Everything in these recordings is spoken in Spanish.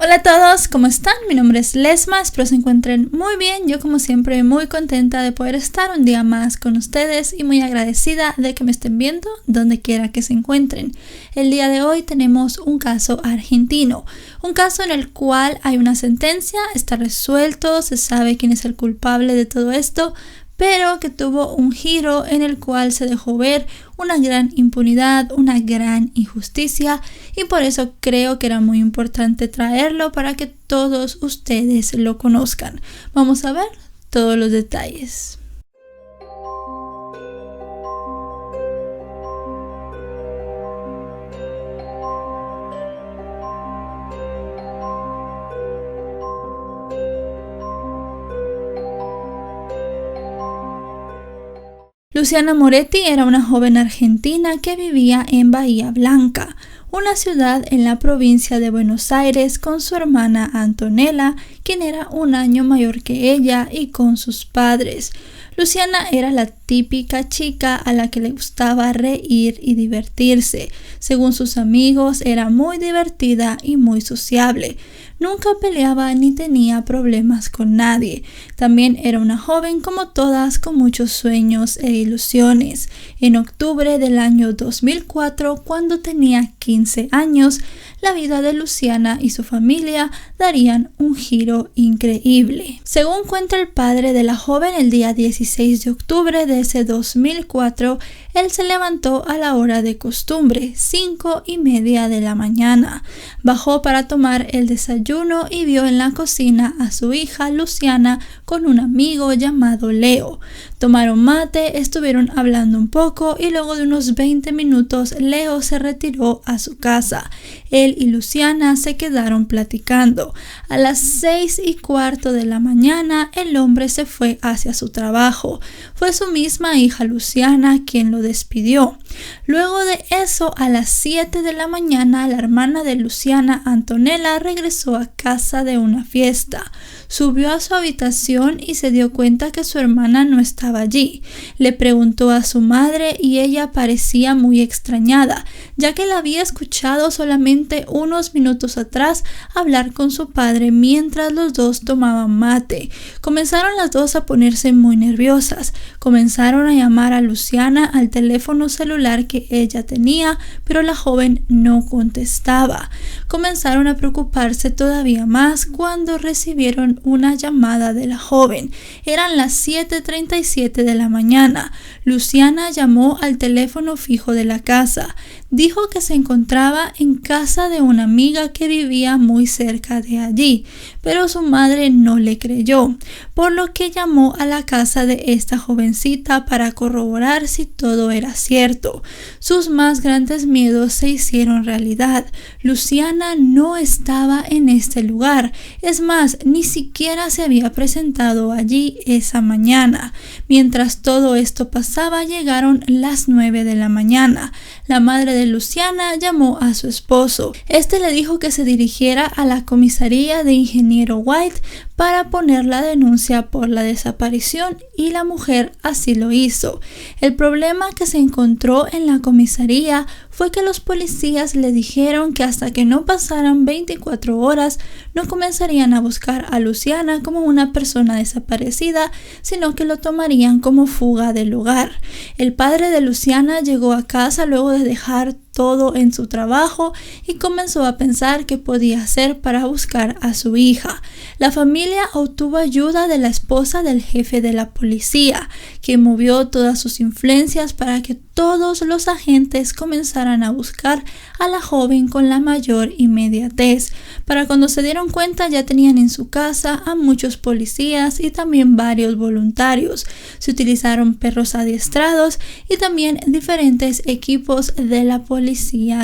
Hola a todos, ¿cómo están? Mi nombre es Lesma, espero se encuentren muy bien. Yo como siempre muy contenta de poder estar un día más con ustedes y muy agradecida de que me estén viendo donde quiera que se encuentren. El día de hoy tenemos un caso argentino, un caso en el cual hay una sentencia, está resuelto, se sabe quién es el culpable de todo esto, pero que tuvo un giro en el cual se dejó ver una gran impunidad, una gran injusticia, y por eso creo que era muy importante traerlo para que todos ustedes lo conozcan. Vamos a ver todos los detalles. Luciana Moretti era una joven argentina que vivía en Bahía Blanca, una ciudad en la provincia de Buenos Aires, con su hermana Antonella, quien era un año mayor que ella, y con sus padres. Luciana era la típica chica a la que le gustaba reír y divertirse. Según sus amigos, era muy divertida y muy sociable. Nunca peleaba ni tenía problemas con nadie. También era una joven como todas, con muchos sueños e ilusiones. En octubre del año 2004, cuando tenía 15 años, la vida de Luciana y su familia darían un giro increíble. Según cuenta el padre de la joven, el día 16 de octubre de ese 2004, él se levantó a la hora de costumbre, 5:30 de la mañana. Bajó para tomar el desayuno y vio en la cocina a su hija Luciana con un amigo llamado Leo. Tomaron mate, estuvieron hablando un poco y luego de unos 20 minutos Leo se retiró a su casa. Él y Luciana se quedaron platicando. A las 6:15 de la mañana el hombre se fue hacia su trabajo. Fue su misma hija Luciana quien lo despidió. Luego de eso, a las 7 de la mañana, la hermana de Luciana, Antonella, regresó a casa de una fiesta. Subió a su habitación y se dio cuenta que su hermana no estaba allí. Le preguntó a su madre y ella parecía muy extrañada, ya que la había escuchado solamente unos minutos atrás hablar con su padre mientras los dos tomaban mate. Comenzaron las dos a ponerse muy nerviosas. Comenzaron a llamar a Luciana al teléfono celular que ella tenía, pero la joven no contestaba. Comenzaron a preocuparse todavía más cuando recibieron una llamada de la joven. Eran las 7:37 de la mañana. Luciana llamó al teléfono fijo de la casa. Dijo que se encontraba en casa de una amiga que vivía muy cerca de allí, pero su madre no le creyó, por lo que llamó a la casa de esta jovencita para corroborar si todo era cierto. Sus más grandes miedos se hicieron realidad. Luciana no estaba en este lugar. Es más, ni siquiera se había presentado allí esa mañana. Mientras todo esto pasaba, llegaron las 9 de la mañana. La madre de Luciana llamó a su esposo. Este le dijo que se dirigiera a la comisaría de Ingeniero White para poner la denuncia por la desaparición, y la mujer así lo hizo. El problema que se encontró en la comisaría fue que los policías le dijeron que hasta que no pasaran 24 horas no comenzarían a buscar a Luciana como una persona desaparecida, sino que lo tomarían como fuga del lugar. El padre de Luciana llegó a casa luego de dejar todo en su trabajo y comenzó a pensar qué podía hacer para buscar a su hija. La familia obtuvo ayuda de la esposa del jefe de la policía, que movió todas sus influencias para que todos los agentes comenzaran a buscar a la joven con la mayor inmediatez. Para cuando se dieron cuenta, ya tenían en su casa a muchos policías y también varios voluntarios. Se utilizaron perros adiestrados y también diferentes equipos de la policía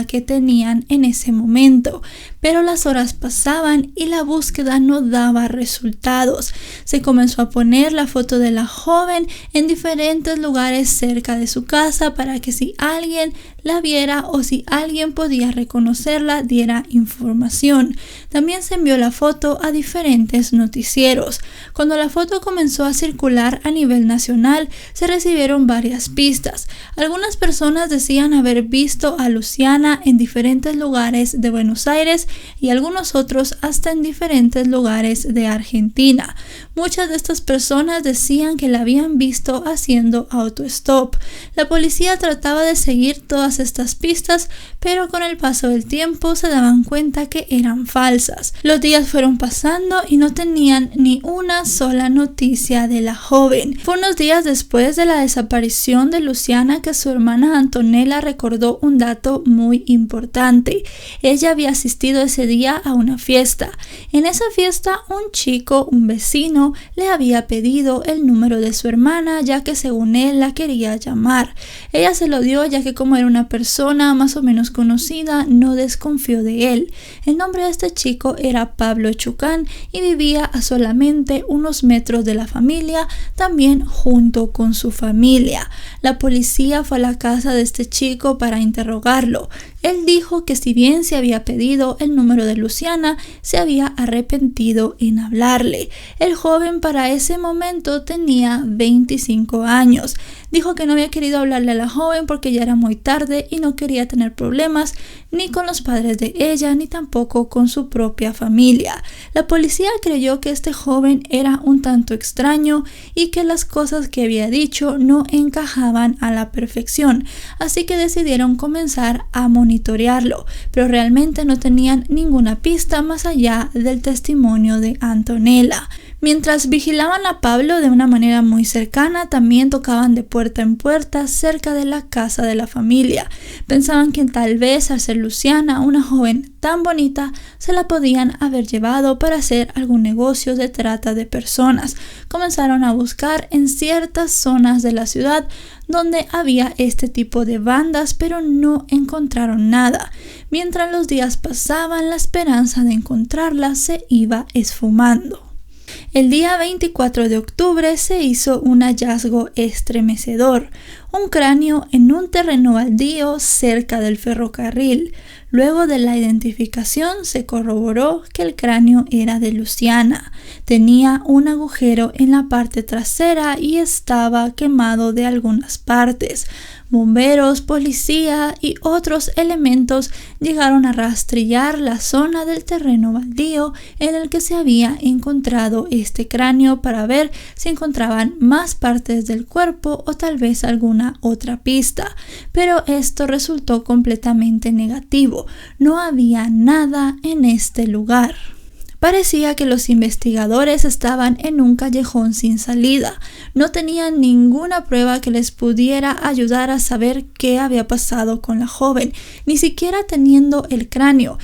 que tenían en ese momento. Pero las horas pasaban y la búsqueda no daba resultados. Se comenzó a poner la foto de la joven en diferentes lugares cerca de su casa para que si alguien la viera o si alguien podía reconocerla, diera información. También se envió la foto a diferentes noticieros. Cuando la foto comenzó a circular a nivel nacional, se recibieron varias pistas. Algunas personas decían haber visto a Luciana en diferentes lugares de Buenos Aires y algunos otros hasta en diferentes lugares de Argentina. Muchas de estas personas decían que la habían visto haciendo autostop. La policía trataba de seguir todas estas pistas, pero con el paso del tiempo se daban cuenta que eran falsas. Los días fueron pasando y no tenían ni una sola noticia de la joven. Fue unos días después de la desaparición de Luciana que su hermana Antonella recordó un dato muy importante. Ella había asistido ese día a una fiesta. En esa fiesta, un chico, un vecino, le había pedido el número de su hermana, ya que según él la quería llamar. Ella se lo dio, ya que como era una persona más o menos conocida, no desconfió de él. El nombre de este chico era Pablo Chucán y vivía a solamente unos metros de la familia, también junto con su familia. La policía fue a la casa de este chico para interrogarlo. Él dijo que si bien se había pedido el número de Luciana, se había arrepentido en hablarle. El joven para ese momento tenía 25 años. Dijo que no había querido hablarle a la joven porque ya era muy tarde y no quería tener problemas ni con los padres de ella ni tampoco con su propia familia. La policía creyó que este joven era un tanto extraño y que las cosas que había dicho no encajaban a la perfección, así que decidieron comenzar a monitorearlo, pero realmente no tenían ninguna pista más allá del testimonio de Antonella. Mientras vigilaban a Pablo de una manera muy cercana, también tocaban de puerta en puerta cerca de la casa de la familia. Pensaban que tal vez al ser Luciana, una joven tan bonita, se la podían haber llevado para hacer algún negocio de trata de personas. Comenzaron a buscar en ciertas zonas de la ciudad donde había este tipo de bandas, pero no encontraron nada. Mientras los días pasaban, la esperanza de encontrarla se iba esfumando. El día 24 de octubre se hizo un hallazgo estremecedor, un cráneo en un terreno baldío cerca del ferrocarril. Luego de la identificación se corroboró que el cráneo era de Luciana. Tenía un agujero en la parte trasera y estaba quemado de algunas partes. Bomberos, policía y otros elementos llegaron a rastrillar la zona del terreno baldío en el que se había encontrado este cráneo para ver si encontraban más partes del cuerpo o tal vez alguna otra pista, pero esto resultó completamente negativo. No había nada en este lugar. Parecía que los investigadores estaban en un callejón sin salida. No tenían ninguna prueba que les pudiera ayudar a saber qué había pasado con la joven, ni siquiera teniendo el cráneo.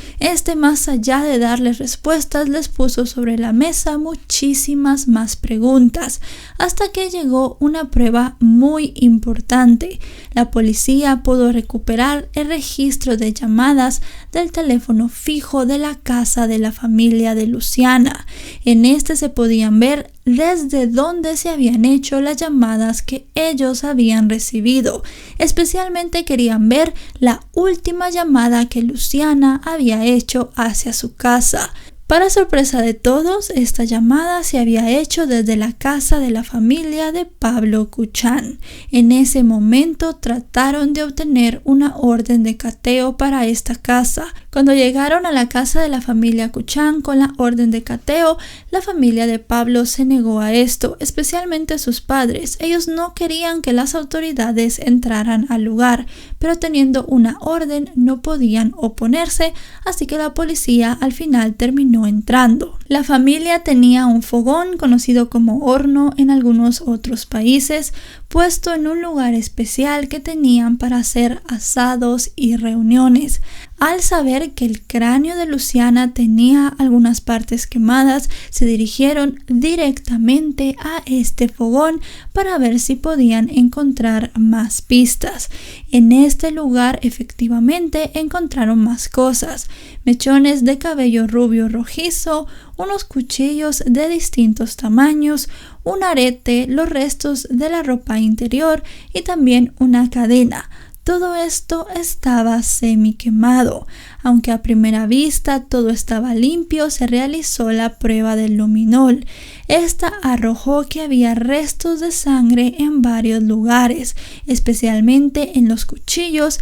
Más allá de darles respuestas, les puso sobre la mesa muchísimas más preguntas, hasta que llegó una prueba muy importante. La policía pudo recuperar el registro de llamadas del teléfono fijo de la casa de la familia de Luciana. En este se podían ver desde dónde se habían hecho las llamadas que ellos habían recibido. Especialmente querían ver la última llamada que Luciana había hecho hacia su casa. Para sorpresa de todos, esta llamada se había hecho desde la casa de la familia de Pablo Chucán. En ese momento trataron de obtener una orden de cateo para esta casa. Cuando llegaron a la casa de la familia Chucán con la orden de cateo, la familia de Pablo se negó a esto, especialmente sus padres. Ellos no querían que las autoridades entraran al lugar, pero teniendo una orden no podían oponerse, así que la policía al final terminó entrando. La familia tenía un fogón conocido como horno en algunos otros países, puesto en un lugar especial que tenían para hacer asados y reuniones. Al saber que el cráneo de Luciana tenía algunas partes quemadas, se dirigieron directamente a este fogón para ver si podían encontrar más pistas. En este lugar efectivamente encontraron más cosas: mechones de cabello rubio rojizo, unos cuchillos de distintos tamaños, un arete, los restos de la ropa interior y también una cadena. Todo esto estaba semi-quemado. Aunque a primera vista todo estaba limpio, se realizó la prueba del luminol. Esta arrojó que había restos de sangre en varios lugares, especialmente en los cuchillos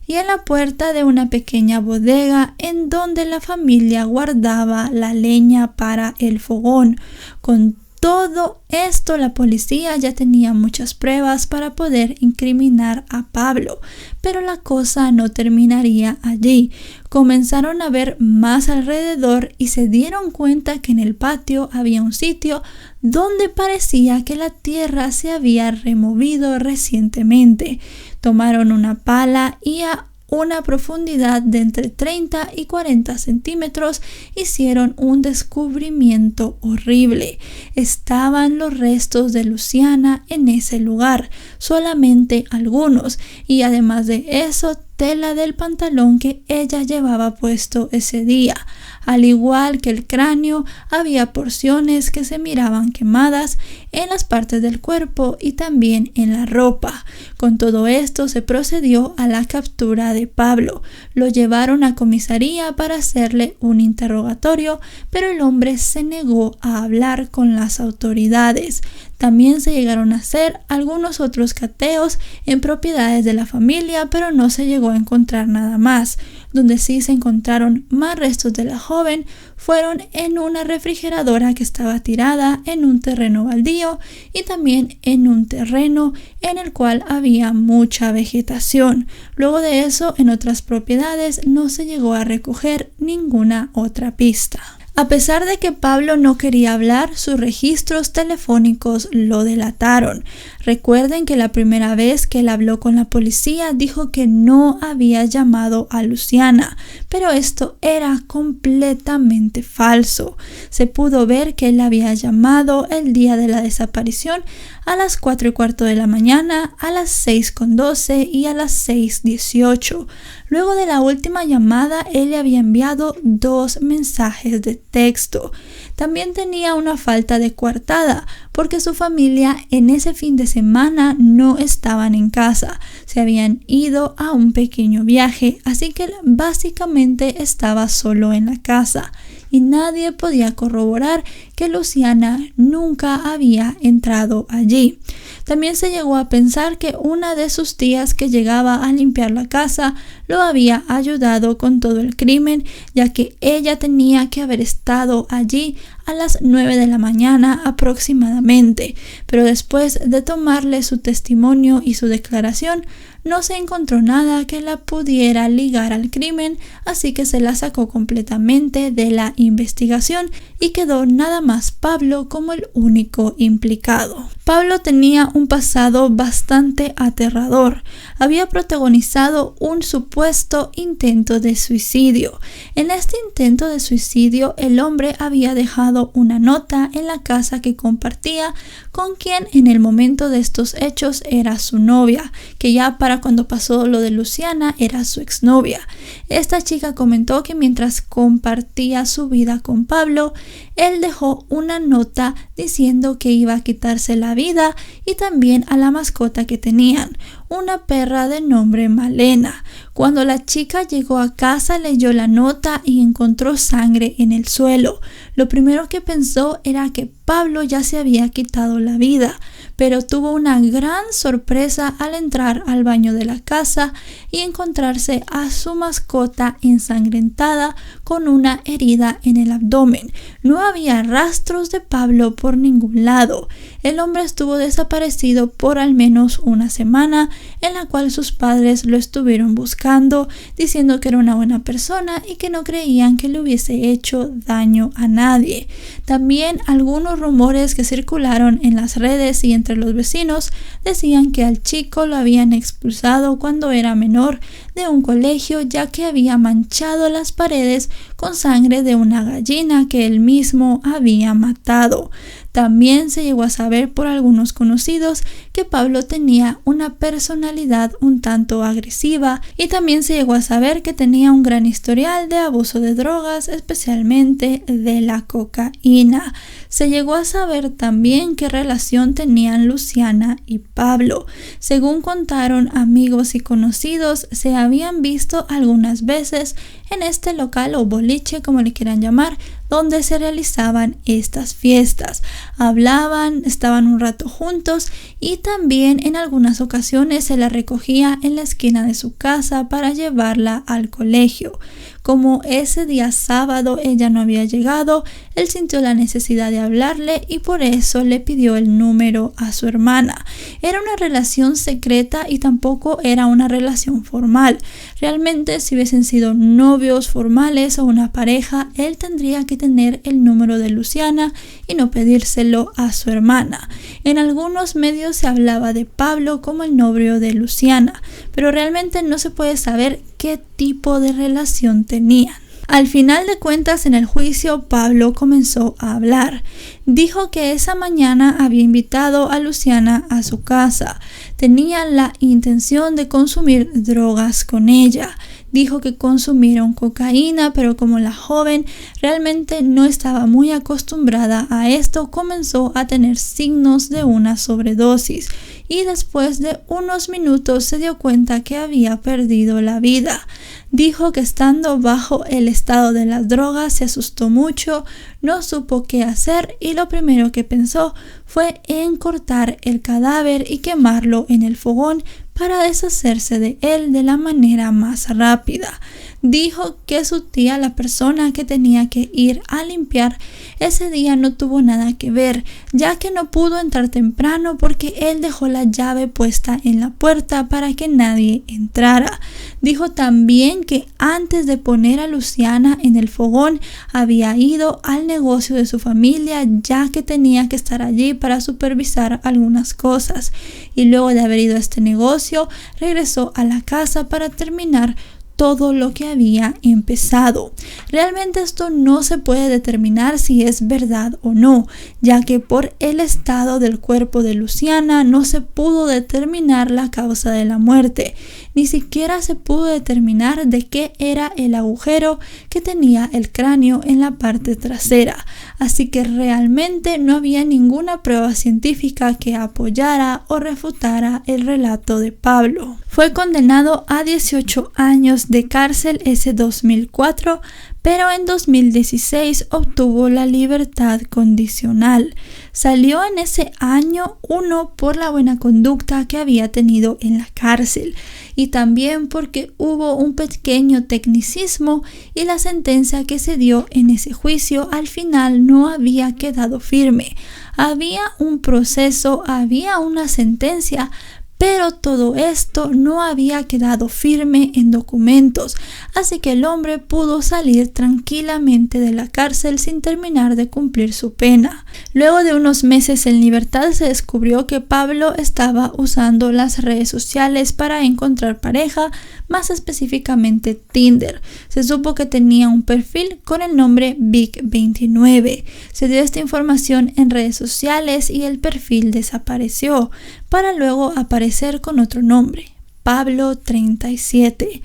y en la puerta de una pequeña bodega en donde la familia guardaba la leña para el fogón. Con todo esto, la policía ya tenía muchas pruebas para poder incriminar a Pablo, pero la cosa no terminaría allí. Comenzaron a ver más alrededor y se dieron cuenta que en el patio había un sitio donde parecía que la tierra se había removido recientemente. Tomaron una pala y a una profundidad de entre 30 y 40 centímetros hicieron un descubrimiento horrible. Estaban los restos de Luciana en ese lugar, solamente algunos, y además de eso, tela del pantalón que ella llevaba puesto ese día. Al igual que el cráneo, había porciones que se miraban quemadas en las partes del cuerpo y también en la ropa. Con todo esto se procedió a la captura de Pablo. Lo llevaron a comisaría para hacerle un interrogatorio, pero el hombre se negó a hablar con las autoridades. También se llegaron a hacer algunos otros cateos en propiedades de la familia, pero no se llegó a encontrar nada más. Donde sí se encontraron más restos de la joven fueron en una refrigeradora que estaba tirada en un terreno baldío y también en un terreno en el cual había mucha vegetación. Luego de eso, en otras propiedades no se llegó a recoger ninguna otra pista. A pesar de que Pablo no quería hablar, sus registros telefónicos lo delataron. Recuerden que la primera vez que él habló con la policía dijo que no había llamado a Luciana, pero esto era completamente falso. Se pudo ver que él había llamado el día de la desaparición a las 4:15 de la mañana, a las 6:12 y a las 6:18. Luego de la última llamada, él le había enviado 2 mensajes de texto. También tenía una falta de coartada porque su familia en ese fin de semana no estaban en casa. Se habían ido a un pequeño viaje, así que él básicamente estaba solo en la casa y nadie podía corroborar que Luciana nunca había entrado allí. También se llegó a pensar que una de sus tías que llegaba a limpiar la casa lo había ayudado con todo el crimen, ya que ella tenía que haber estado allí a las 9 de la mañana aproximadamente, pero después de tomarle su testimonio y su declaración, no se encontró nada que la pudiera ligar al crimen, así que se la sacó completamente de la investigación y quedó nada más Pablo como el único implicado. Pablo tenía un pasado bastante aterrador. Había protagonizado un supuesto intento de suicidio. En este intento de suicidio, el hombre había dejado una nota en la casa que compartía con quien en el momento de estos hechos era su novia, que ya para cuando pasó lo de Luciana era su exnovia. Esta chica comentó que mientras compartía su vida con Pablo, él dejó una nota diciendo que iba a quitarse la vida y también a la mascota que tenían, una perra de nombre Malena. Cuando la chica llegó a casa, leyó la nota y encontró sangre en el suelo. Lo primero que pensó era que Pablo ya se había quitado la vida, pero tuvo una gran sorpresa al entrar al baño de la casa y encontrarse a su mascota ensangrentada con una herida en el abdomen. No había rastros de Pablo por ningún lado. El hombre estuvo desaparecido por al menos una semana, en la cual sus padres lo estuvieron buscando, diciendo que era una buena persona y que no creían que le hubiese hecho daño a nadie. También algunos rumores que circularon en las redes y entre los vecinos decían que al chico lo habían expulsado cuando era menor de un colegio, ya que había manchado las paredes con sangre de una gallina que él mismo había matado. También se llegó a saber por algunos conocidos que Pablo tenía una personalidad un tanto agresiva y también se llegó a saber que tenía un gran historial de abuso de drogas, especialmente de la cocaína. Se llegó a saber también qué relación tenían Luciana y Pablo. Según contaron amigos y conocidos, se habían visto algunas veces en este local o boliche, como le quieran llamar, donde se realizaban estas fiestas. Hablaban, estaban un rato juntos y también en algunas ocasiones se la recogía en la esquina de su casa para llevarla al colegio. Como ese día sábado ella no había llegado, él sintió la necesidad de hablarle y por eso le pidió el número a su hermana. Era una relación secreta y tampoco era una relación formal. Realmente, si hubiesen sido novios formales o una pareja, él tendría que tener el número de Luciana y no pedírselo a su hermana. En algunos medios se hablaba de Pablo como el novio de Luciana, pero realmente no se puede saber qué tipo de relación tenían. Al final de cuentas, en el juicio, Pablo comenzó a hablar. Dijo que esa mañana había invitado a Luciana a su casa. Tenía la intención de consumir drogas con ella. Dijo que consumieron cocaína, pero como la joven realmente no estaba muy acostumbrada a esto, comenzó a tener signos de una sobredosis y después de unos minutos se dio cuenta que había perdido la vida. Dijo que estando bajo el estado de las drogas se asustó mucho, no supo qué hacer y lo primero que pensó fue en cortar el cadáver y quemarlo en el fogón para deshacerse de él de la manera más rápida. Dijo que su tía, la persona que tenía que ir a limpiar, ese día no tuvo nada que ver, ya que no pudo entrar temprano porque él dejó la llave puesta en la puerta para que nadie entrara. Dijo también que antes de poner a Luciana en el fogón había ido al negocio de su familia, ya que tenía que estar allí para supervisar algunas cosas, y luego de haber ido a este negocio regresó a la casa para terminar todo lo que había empezado. Realmente esto no se puede determinar si es verdad o no, ya que por el estado del cuerpo de Luciana no se pudo determinar la causa de la muerte. Ni siquiera se pudo determinar de qué era el agujero que tenía el cráneo en la parte trasera. Así que realmente no había ninguna prueba científica que apoyara o refutara el relato de Pablo. Fue condenado a 18 años de cárcel ese 2004, pero en 2016 obtuvo la libertad condicional. Salió en ese año, uno, por la buena conducta que había tenido en la cárcel y también porque hubo un pequeño tecnicismo y la sentencia que se dio en ese juicio al final no había quedado firme. Había un proceso, había una sentencia, pero todo esto no había quedado firme en documentos, así que el hombre pudo salir tranquilamente de la cárcel sin terminar de cumplir su pena. Luego de unos meses en libertad se descubrió que Pablo estaba usando las redes sociales para encontrar pareja, más específicamente Tinder. Se supo que tenía un perfil con el nombre Vic29. Se dio esta información en redes sociales y el perfil desapareció, para luego aparecer con otro nombre, Pablo37.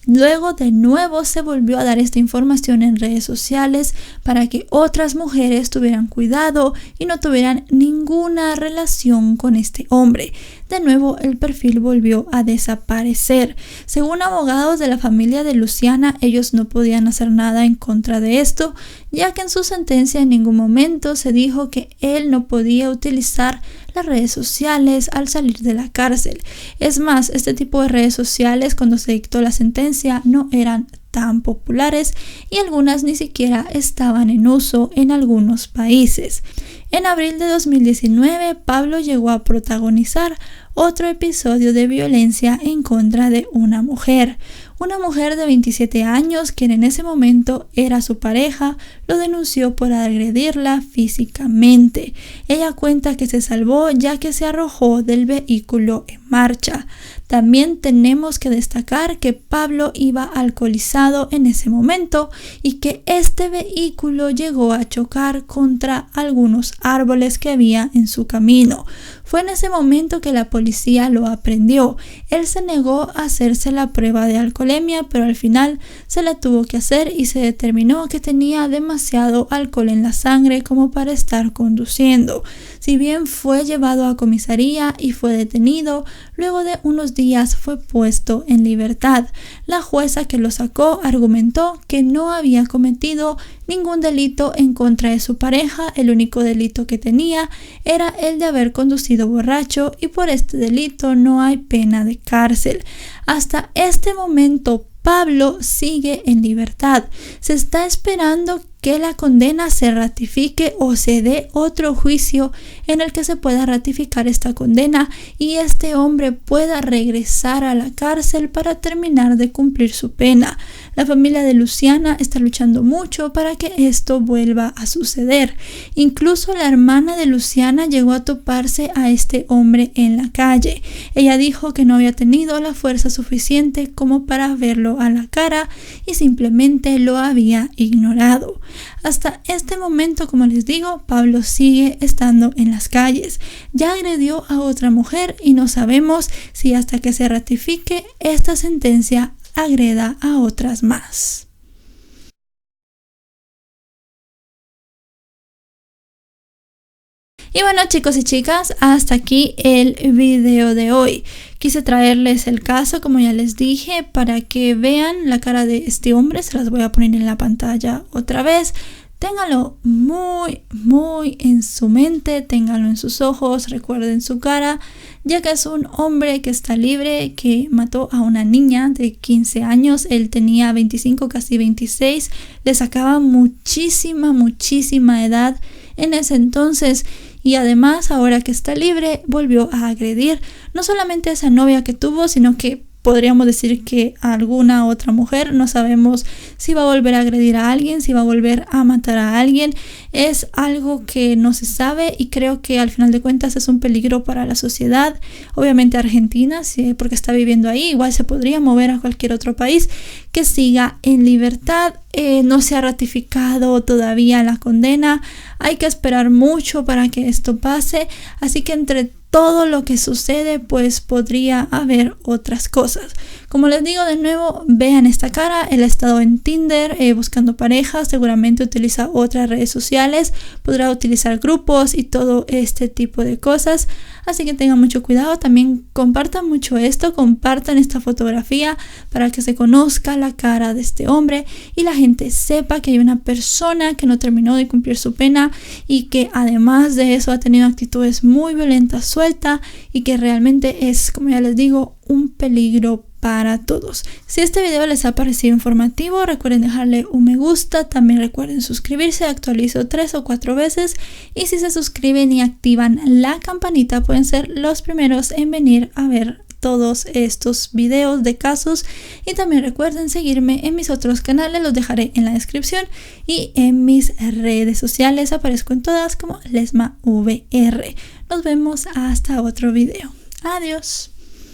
Luego de nuevo se volvió a dar esta información en redes sociales para que otras mujeres tuvieran cuidado y no tuvieran ninguna relación con este hombre. De nuevo el perfil volvió a desaparecer. Según abogados de la familia de Luciana, ellos no podían hacer nada en contra de esto, ya que en su sentencia en ningún momento se dijo que él no podía utilizar las redes sociales al salir de la cárcel. Es más, este tipo de redes sociales cuando se dictó la sentencia no eran tan populares y algunas ni siquiera estaban en uso en algunos países. En abril de 2019, Pablo llegó a protagonizar otro episodio de violencia en contra de una mujer de 27 años, quien en ese momento era su pareja, lo denunció por agredirla físicamente. Ella cuenta que se salvó ya que se arrojó del vehículo en marcha. También tenemos que destacar que Pablo iba alcoholizado en ese momento y que este vehículo llegó a chocar contra algunos árboles que había en su camino. Fue en ese momento que la policía lo aprendió. Él se negó a hacerse la prueba de alcoholemia, pero al final se la tuvo que hacer y se determinó que tenía demasiado alcohol en la sangre como para estar conduciendo. Si bien fue llevado a comisaría y fue detenido, luego de unos días fue puesto en libertad. La jueza que lo sacó argumentó que no había cometido ningún delito en contra de su pareja. El único delito que tenía era el de haber conducido borracho y por este delito no hay pena de cárcel. Hasta este momento Pablo sigue en libertad. Se está esperando que la condena se ratifique o se dé otro juicio en el que se pueda ratificar esta condena y este hombre pueda regresar a la cárcel para terminar de cumplir su pena. La familia de Luciana está luchando mucho para que esto vuelva a suceder. Incluso la hermana de Luciana llegó a toparse a este hombre en la calle. Ella dijo que no había tenido la fuerza suficiente como para verlo a la cara y simplemente lo había ignorado. Hasta este momento, como les digo, Pablo sigue estando en las calles. Ya agredió a otra mujer y no sabemos si hasta que se ratifique esta sentencia agreda a otras más. Y bueno, chicos y chicas, hasta aquí el video de hoy. Quise traerles el caso, como ya les dije, para que vean la cara de este hombre. Se las voy a poner en la pantalla otra vez. Ténganlo muy en su mente, ténganlo en sus ojos, recuerden su cara, ya que es un hombre que está libre, que mató a una niña de 15 años, él tenía 25, casi 26, le sacaba muchísima edad en ese entonces. Y además, ahora que está libre, volvió a agredir no solamente a esa novia que tuvo, sino que podríamos decir que a alguna otra mujer. No sabemos si va a volver a agredir a alguien, si va a volver a matar a alguien. Es algo que no se sabe y creo que al final de cuentas es un peligro para la sociedad. Obviamente Argentina, sí, porque está viviendo ahí, igual se podría mover a cualquier otro país que siga en libertad. No se ha ratificado todavía la condena. Hay que esperar mucho para que esto pase. Así que entre todo lo que sucede, pues podría haber otras cosas. Como les digo de nuevo, vean esta cara. Él ha estado en Tinder buscando parejas, seguramente utiliza otras redes sociales, podrá utilizar grupos y todo este tipo de cosas. Así que tengan mucho cuidado. También compartan mucho esto, compartan esta fotografía para que se conozca la cara de este hombre y la gente sepa que hay una persona que no terminó de cumplir su pena y que además de eso ha tenido actitudes muy violentas suelta y que realmente es, como ya les digo, un peligro para todos. Si este video les ha parecido informativo, recuerden dejarle un me gusta, también recuerden suscribirse, actualizo 3 o 4 veces y si se suscriben y activan la campanita pueden ser los primeros en venir a ver todos estos videos de casos y también recuerden seguirme en mis otros canales, los dejaré en la descripción y en mis redes sociales, aparezco en todas como LesmaVR. Nos vemos hasta otro video. Adiós.